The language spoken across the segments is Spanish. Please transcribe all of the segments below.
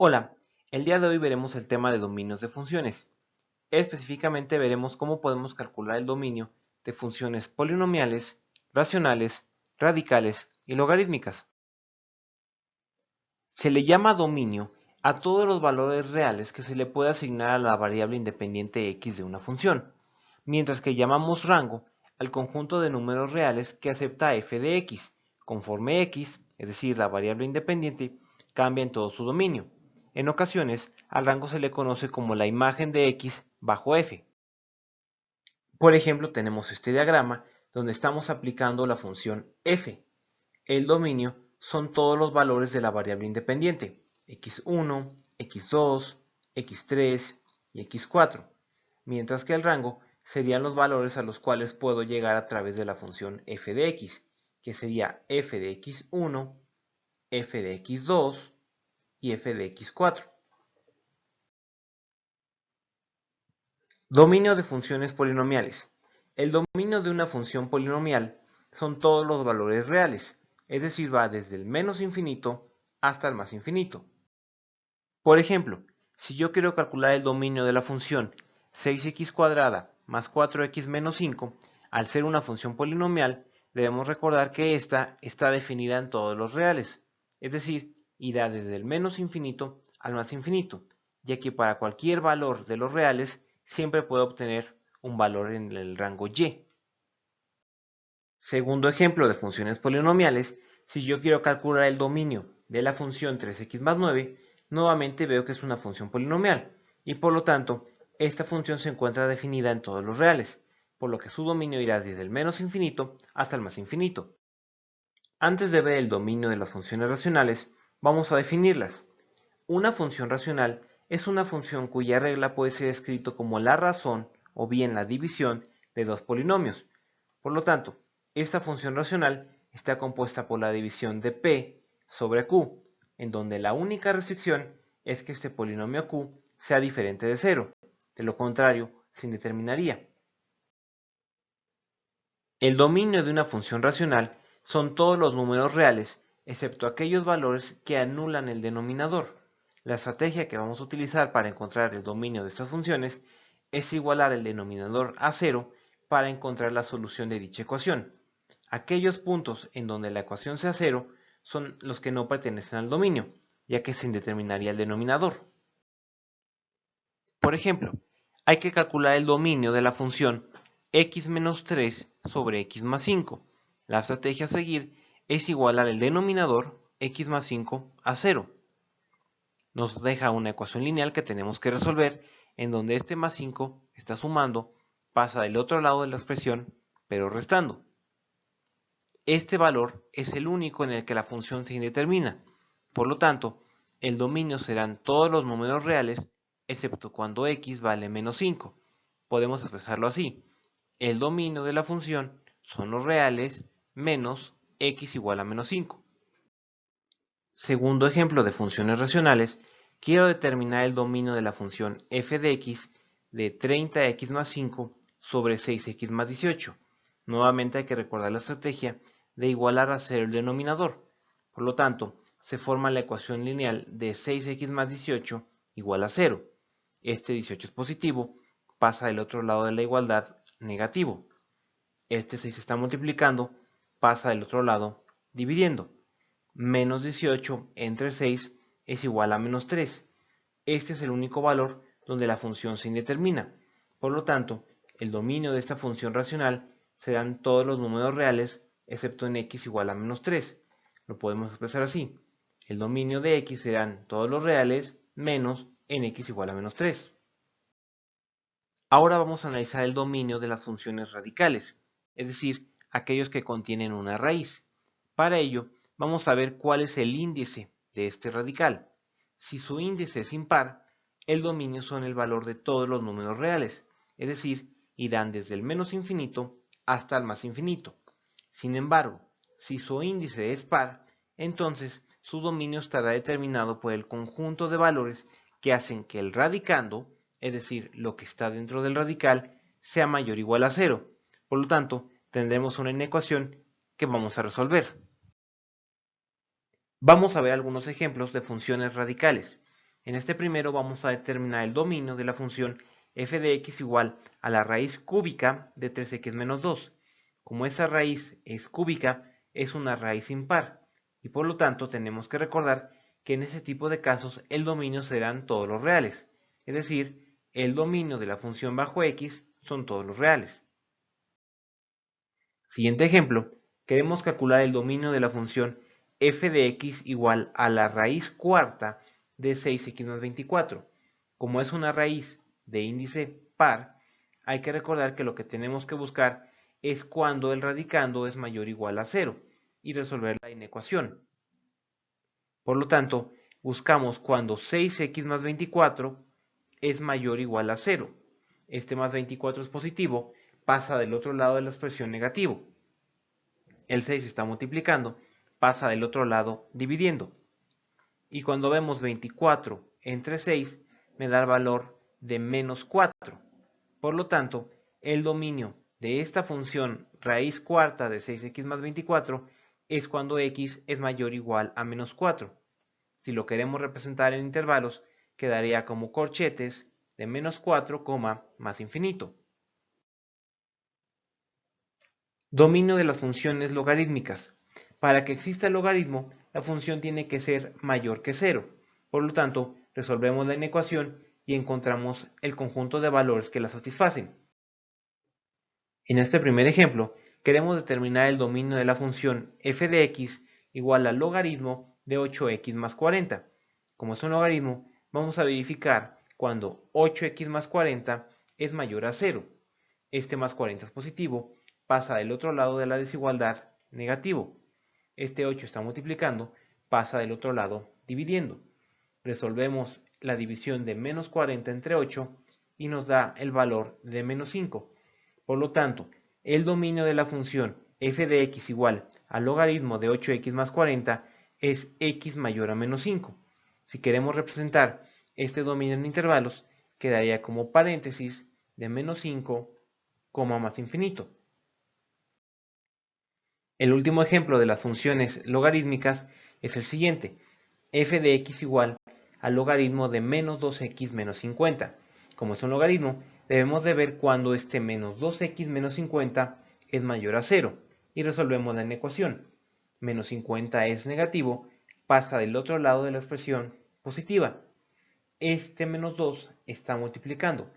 Hola, el día de hoy veremos el tema de dominios de funciones. Específicamente veremos cómo podemos calcular el dominio de funciones polinomiales, racionales, radicales y logarítmicas. Se le llama dominio a todos los valores reales que se le puede asignar a la variable independiente x de una función, mientras que llamamos rango al conjunto de números reales que acepta f de x, conforme x, es decir, la variable independiente, cambia en todo su dominio. En ocasiones, al rango se le conoce como la imagen de x bajo f. Por ejemplo, tenemos este diagrama donde estamos aplicando la función f. El dominio son todos los valores de la variable independiente, x1, x2, x3 y x4, mientras que el rango serían los valores a los cuales puedo llegar a través de la función f de x, que sería f de x1, f de x2 y f de x4. Dominio de funciones polinomiales. El dominio de una función polinomial son todos los valores reales, es decir, va desde el menos infinito hasta el más infinito. Por ejemplo, si yo quiero calcular el dominio de la función 6x² más 4x menos 5, al ser una función polinomial, debemos recordar que ésta está definida en todos los reales, es decir, irá desde el menos infinito al más infinito, ya que para cualquier valor de los reales siempre puedo obtener un valor en el rango y. Segundo ejemplo de funciones polinomiales, si yo quiero calcular el dominio de la función 3x más 9, nuevamente veo que es una función polinomial, y por lo tanto, esta función se encuentra definida en todos los reales, por lo que su dominio irá desde el menos infinito hasta el más infinito. Antes de ver el dominio de las funciones racionales, vamos a definirlas. Una función racional es una función cuya regla puede ser escrito como la razón o bien la división de dos polinomios. Por lo tanto, esta función racional está compuesta por la división de p sobre q, en donde la única restricción es que este polinomio q sea diferente de 0. De lo contrario, se indeterminaría. El dominio de una función racional son todos los números reales, excepto aquellos valores que anulan el denominador. La estrategia que vamos a utilizar para encontrar el dominio de estas funciones es igualar el denominador a 0 para encontrar la solución de dicha ecuación. Aquellos puntos en donde la ecuación sea 0 son los que no pertenecen al dominio, ya que se indeterminaría el denominador. Por ejemplo, hay que calcular el dominio de la función x menos 3 sobre x más 5. La estrategia a seguir es igualar el denominador x más 5 a 0. Nos deja una ecuación lineal que tenemos que resolver, en donde este más 5 está sumando, pasa del otro lado de la expresión, pero restando. Este valor es el único en el que la función se indetermina. Por lo tanto, el dominio serán todos los números reales, excepto cuando x vale menos 5. Podemos expresarlo así. El dominio de la función son los reales menos x igual a menos 5. Segundo ejemplo de funciones racionales, quiero determinar el dominio de la función f de x de 30x más 5 sobre 6x más 18. Nuevamente hay que recordar la estrategia de igualar a 0 el denominador. Por lo tanto, se forma la ecuación lineal de 6x más 18 igual a 0. Este 18 es positivo, pasa del otro lado de la igualdad negativo. Este 6 está multiplicando, pasa del otro lado dividiendo. Menos 18 entre 6 es igual a menos 3. Este es el único valor donde la función se indetermina. Por lo tanto, el dominio de esta función racional serán todos los números reales excepto en x igual a menos 3. Lo podemos expresar así. El dominio de x serán todos los reales menos en x igual a menos 3. Ahora vamos a analizar el dominio de las funciones radicales, es decir, aquellos que contienen una raíz. Para ello, vamos a ver cuál es el índice de este radical. Si su índice es impar, el dominio son el valor de todos los números reales, es decir, irán desde el menos infinito hasta el más infinito. Sin embargo, si su índice es par, entonces su dominio estará determinado por el conjunto de valores que hacen que el radicando, es decir, lo que está dentro del radical, sea mayor o igual a 0. Por lo tanto, tendremos una inecuación que vamos a resolver. Vamos a ver algunos ejemplos de funciones radicales. En este primero vamos a determinar el dominio de la función f de x igual a la raíz cúbica de 3x menos 2. Como esa raíz es cúbica, es una raíz impar, y por lo tanto tenemos que recordar que en ese tipo de casos el dominio serán todos los reales, es decir, el dominio de la función bajo x son todos los reales. Siguiente ejemplo, queremos calcular el dominio de la función f de x igual a la raíz cuarta de 6x más 24. Como es una raíz de índice par, hay que recordar que lo que tenemos que buscar es cuando el radicando es mayor o igual a 0 y resolver la inecuación. Por lo tanto, buscamos cuando 6x más 24 es mayor o igual a 0. Este más 24 es positivo, pasa del otro lado de la expresión negativo. El 6 está multiplicando, pasa del otro lado dividiendo. Y cuando vemos 24 entre 6, me da el valor de menos 4. Por lo tanto, el dominio de esta función raíz cuarta de 6x más 24 es cuando x es mayor o igual a menos 4. Si lo queremos representar en intervalos, quedaría como corchetes de menos 4, más infinito. Dominio de las funciones logarítmicas. Para que exista el logaritmo, la función tiene que ser mayor que 0. Por lo tanto, resolvemos la inecuación y encontramos el conjunto de valores que la satisfacen. En este primer ejemplo, queremos determinar el dominio de la función f de x igual al logaritmo de 8x más 40. Como es un logaritmo, vamos a verificar cuando 8x más 40 es mayor a 0. Este más 40 es positivo, pasa del otro lado de la desigualdad negativo. Este 8 está multiplicando, pasa del otro lado dividiendo. Resolvemos la división de menos 40 entre 8 y nos da el valor de menos 5. Por lo tanto, el dominio de la función f de x igual al logaritmo de 8x más 40 es x mayor a menos 5. Si queremos representar este dominio en intervalos, quedaría como paréntesis de menos 5, más infinito. El último ejemplo de las funciones logarítmicas es el siguiente. F de x igual al logaritmo de menos 2x menos 50. Como es un logaritmo, debemos de ver cuando este menos 2x menos 50 es mayor a 0 y resolvemos la inecuación. Menos 50 es negativo, pasa del otro lado de la expresión positiva. Este menos 2 está multiplicando,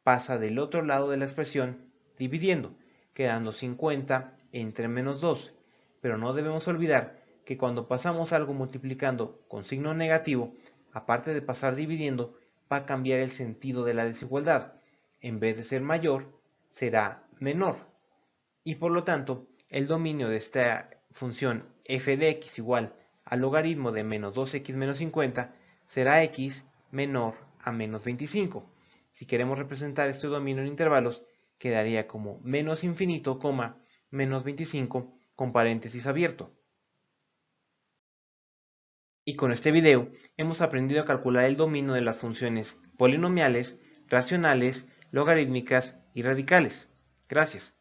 pasa del otro lado de la expresión dividiendo, quedando 50 entre menos 2. Pero no debemos olvidar que cuando pasamos algo multiplicando con signo negativo, aparte de pasar dividiendo, va a cambiar el sentido de la desigualdad. En vez de ser mayor, será menor. Y por lo tanto, el dominio de esta función f de x igual al logaritmo de menos 2x menos 50 será x menor a menos 25. Si queremos representar este dominio en intervalos, quedaría como menos infinito, menos 25 con paréntesis abierto. Y con este video hemos aprendido a calcular el dominio de las funciones polinomiales, racionales, logarítmicas y radicales. Gracias.